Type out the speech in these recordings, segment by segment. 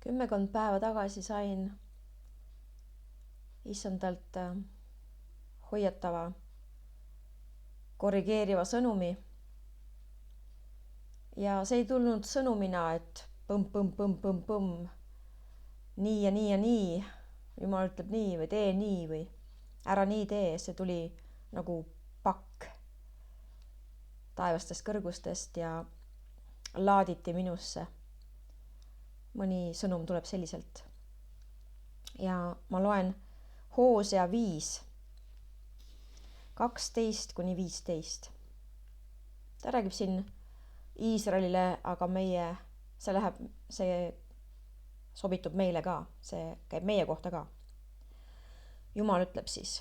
10 päeva tagasi sain issandalt hoiatava, korrigeeriva sõnumi. Ja see ei tulnud sõnumina, et põmm, nii ja nii ja nii. Jumal ütleb nii või tee nii või ära nii tee. See tuli nagu pakk taevastest kõrgustest ja laaditi minusse. Mõni sõnum tuleb selliselt. Ja ma loen Hoosea 5, 12-15. Ta räägib siin Iisraelile, aga see sobitub meile ka, see käib meie kohta ka. Jumal ütleb siis: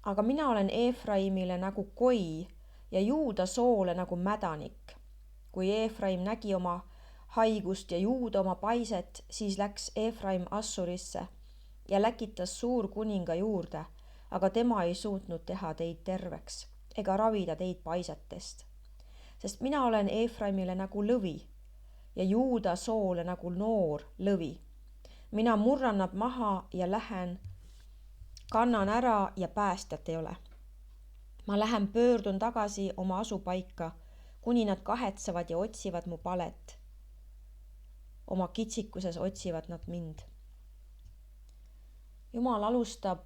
aga mina olen Efraimile nagu koi ja Juuda soole nagu mädanik. Kui Efraim nägi oma haigust ja Juuda oma paiset, siis läks Efraim Assurisse ja läkitas suurkuninga juurde, aga tema ei suutnud teha teid terveks ega ravida teid paisetest. Sest mina olen Efraimile nagu lõvi ja Juuda soole nagu noor lõvi. Mina murran nad maha ja lähen, kannan ära ja päästjat ei ole. Ma lähen pöördun tagasi oma asupaika, kuni nad kahetsevad ja otsivad mu palet. Oma kitsikuses otsivad nad mind. Jumal alustab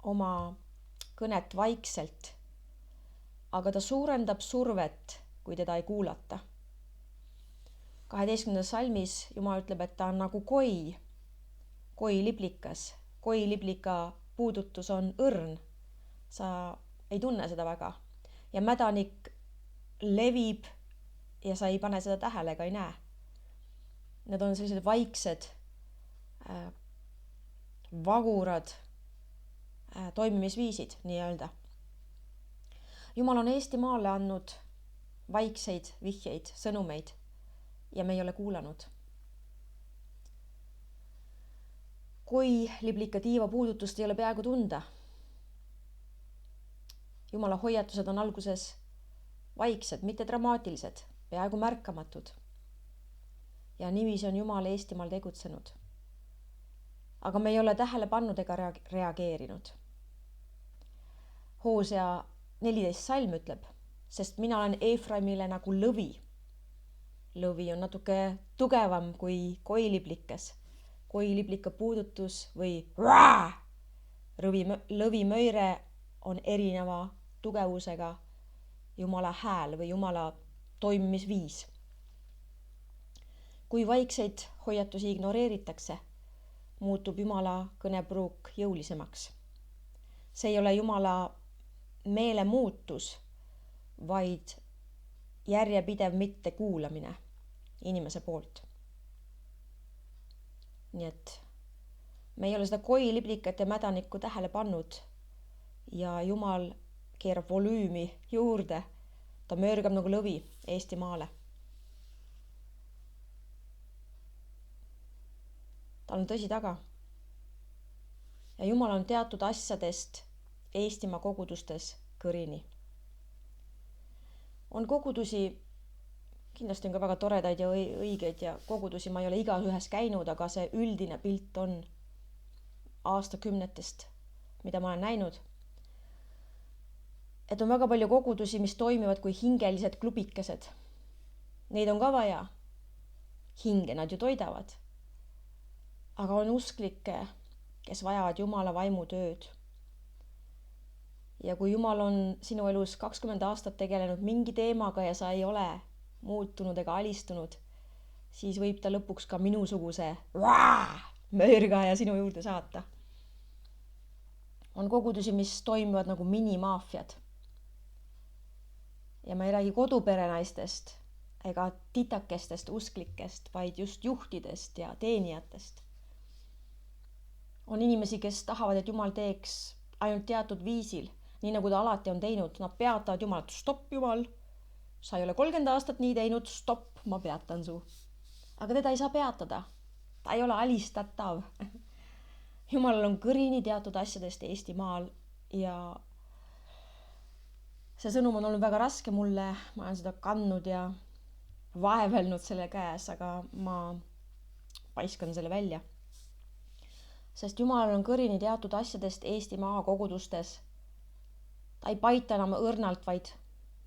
oma kõnet vaikselt, aga ta suurendab survet, kui teda ei kuulata. 12. salmis Jumal ütleb, et ta on nagu koi liblikas. Koi liblika puudutus on õrn. Sa ei tunne seda väga. Ja mädanik levib ja sa ei pane seda tähele ega ei näe. Need on sellised vaiksed, vagurad toimimisviisid, nii öelda. Jumal on Eestimaale andnud vaikseid vihjeid, sõnumeid ja me ei ole kuulanud. Kui liblika tiiva puudutust ei ole peaaegu tunda. Jumala hoiatused on alguses vaiksed, mitte dramaatilised, peaaegu märkamatud. Ja niiviisi on Jumal Eestimaal tegutsenud. Aga me ei ole tähele pannud ega reageerinud. Hoosea 14 salm ütleb, sest mina olen Efraimile nagu lõvi. Lõvi on natuke tugevam kui koiliblikas. Koiliblika puudutus või lõvimöire on erineva tugevusega Jumala hääl või Jumala toimimisviis. Kui vaikseid hoiatusi ignoreeritakse, muutub Jumala kõnepruuk jõulisemaks. See ei ole Jumala meelemuutus, vaid järjepidev mitte kuulamine inimese poolt. Nii et me ei ole seda koiliblikat ja mädanikku tähele pannud ja Jumal keerab volüümi juurde. Ta möörgab nagu lõvi Eestimaale. Tal on tõsi taga. Ja Jumal on teatud asjadest Eestimaa kogudustes kõrini. On kogudusi, kindlasti on ka väga toredaid ja õigeid ja kogudusi, ma ei ole igaühes käinud, aga see üldine pilt on aastakümnetest, mida ma olen näinud. Et on väga palju kogudusi, mis toimivad kui hingelised klubikesed. Neid on ka vaja. Hinge nad ju toidavad. Aga on usklikke, kes vajavad Jumala vaimutööd. Ja kui Jumal on sinu elus 20 aastat tegelenud mingi teemaga ja sa ei ole muutunud ega alistunud, siis võib ta lõpuks ka minusuguse möörgaja sinu juurde saata. On kogudusi, mis toimivad nagu minimaafiad. Ja ma ei räägi koduperenaistest ega titakestest usklikest, vaid just juhtidest ja teenijatest. On inimesi, kes tahavad, et Jumal teeks ainult teatud viisil, nii nagu ta alati on teinud. Nad peatavad Jumalat, stopp Jumal, sa ei ole 30 aastat nii teinud, stopp, ma peatan su. Aga teda ei saa peatada, ta ei ole alistatav. Jumalal on kõrini teatud asjadest Eestimaal ja see sõnum on olnud väga raske mulle, ma olen seda kandnud ja vaevelnud selle käes, aga ma paiskan selle välja. Sest Jumalal on kõrini teatud asjadest Eestimaa kogudustes. Ta ei paita enam õrnalt, vaid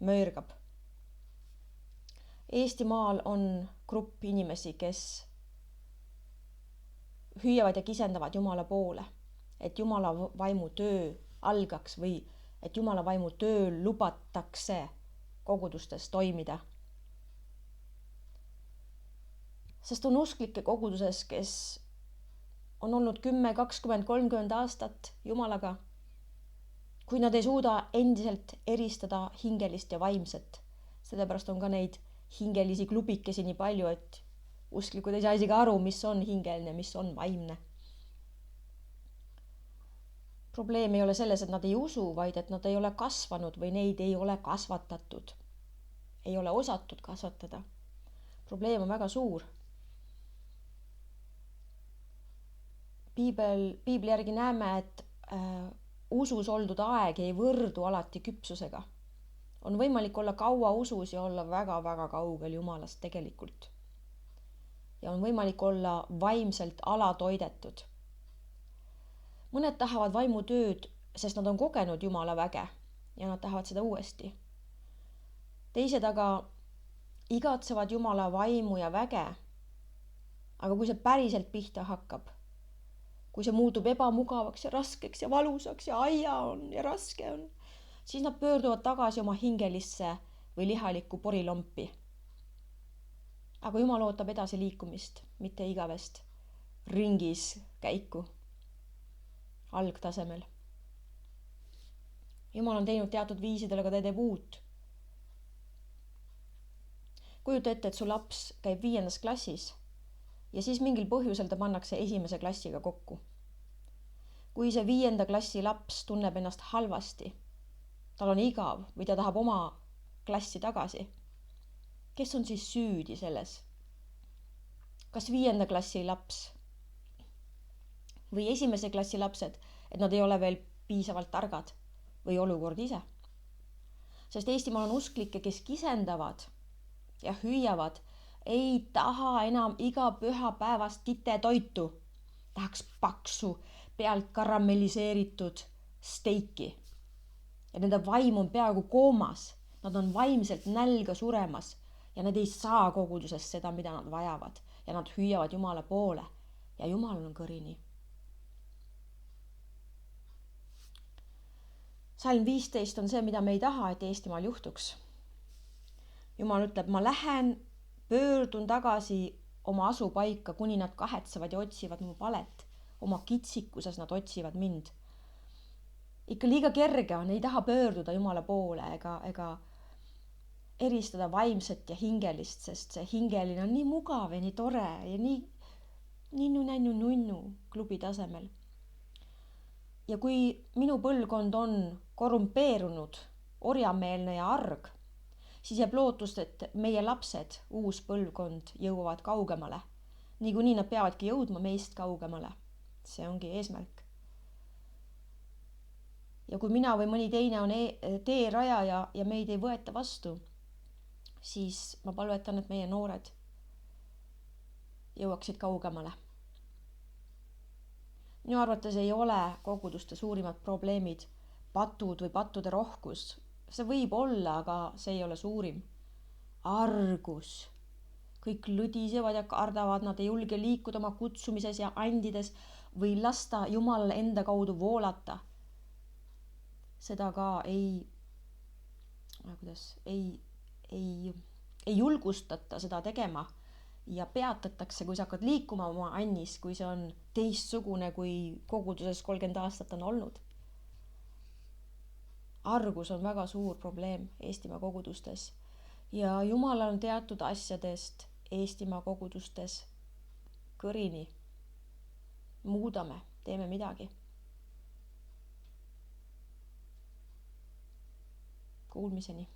möörgab. Eestimaal on grupp inimesi, kes hüüavad ja kisendavad Jumala poole, et Jumala vaimu töö algaks või et Jumala vaimu töö lubatakse kogudustes toimida. Sest on usklikke koguduses, kes on olnud 10, 20, 30 aastat Jumalaga, kui nad ei suuda endiselt eristada hingelist ja vaimset. Sellepärast on ka neid hingelisi klubikesi nii palju, et usklikud ei saa isegi aru, mis on hingeline, mis on vaimne. Probleem ei ole selles, et nad ei usu, vaid et nad ei ole kasvanud või neid ei ole kasvatatud. Ei ole osatud kasvatada. Probleem on väga suur. Piibli järgi näeme, et usus oldud aeg ei võrdu alati küpsusega. On võimalik olla kaua usus ja olla väga-väga kaugel Jumalast tegelikult. Ja on võimalik olla vaimselt alatoidetud. Mõned tahavad vaimutööd, sest nad on kogenud Jumala väge ja nad tahavad seda uuesti. Teised aga igatsevad Jumala vaimu ja väge, aga kui see päriselt pihta hakkab, kui see muutub ebamugavaks ja raskeks ja valusaks ja aia on ja raske on, siis nad pöörduvad tagasi oma hingelisse või lihalikku porilompi. Aga Jumal ootab edasi liikumist, mitte igavest ringis käiku algtasemel. Jumal on teinud teatud viisidel, aga ta teeb uut. Kujuta ette, et su laps käib 5. klassis ja siis mingil põhjusel ta pannakse 1. klassiga kokku. Kui see 5. klassi laps tunneb ennast halvasti, tal on igav või ta tahab oma klassi tagasi, kes on siis süüdi selles? Kas 5. klassi laps või 1. klassi lapsed, et nad ei ole veel piisavalt targad või olukord ise? Sest Eestimaal on usklikke, kes kisendavad ja hüüavad, ei taha enam iga pühapäevast kitetoitu. Tahaks paksu, pealt karamelliseeritud steiki. Ja nende vaim on peaaegu koomas. Nad on vaimselt nälga suremas ja nad ei saa koguduses seda, mida nad vajavad. Ja nad hüüavad Jumala poole ja Jumal on kõrini. Salm 15 on see, mida me ei taha, et Eestimaal juhtuks. Jumal ütleb, ma lähen, pöördun tagasi oma asupaika, kuni nad kahetsevad ja otsivad mu palet. Oma kitsikuses nad otsivad mind. Ikka liiga kerge on, ei taha pöörduda Jumala poole ega eristada vaimset ja hingelist, sest see hingeline on nii mugav ja nii tore ja nii nunnu klubi tasemel. Ja kui minu põlvkond on korrumpeerunud, orjameelne ja arg, siis jääb lootust, et meie lapsed, uus põlvkond, jõuavad kaugemale. Niikuinii nad peavadki jõudma meist kaugemale. See ongi eesmärk. Ja kui mina või mõni teine on teeraja ja meid ei võeta vastu, siis ma palvetan, et meie noored jõuaksid kaugemale. Minu arvates ei ole koguduste suurimad probleemid patud või pattude rohkus. See võib olla, aga see ei ole suurim. Argus. Kõik lõdisevad ja kardavad, nad ei julge liikuda oma kutsumises ja andides või lasta Jumalale enda kaudu voolata. Seda ka ei julgustata seda tegema ja peatatakse, kui sa hakkad liikuma oma annis, kui see on teistsugune, kui koguduses 30 aastat on olnud. Argus on väga suur probleem Eestimaa kogudustes ja Jumalal on teatud asjadest Eestimaa kogudustes kõrini. Muudame, teeme midagi. Kuulmiseni.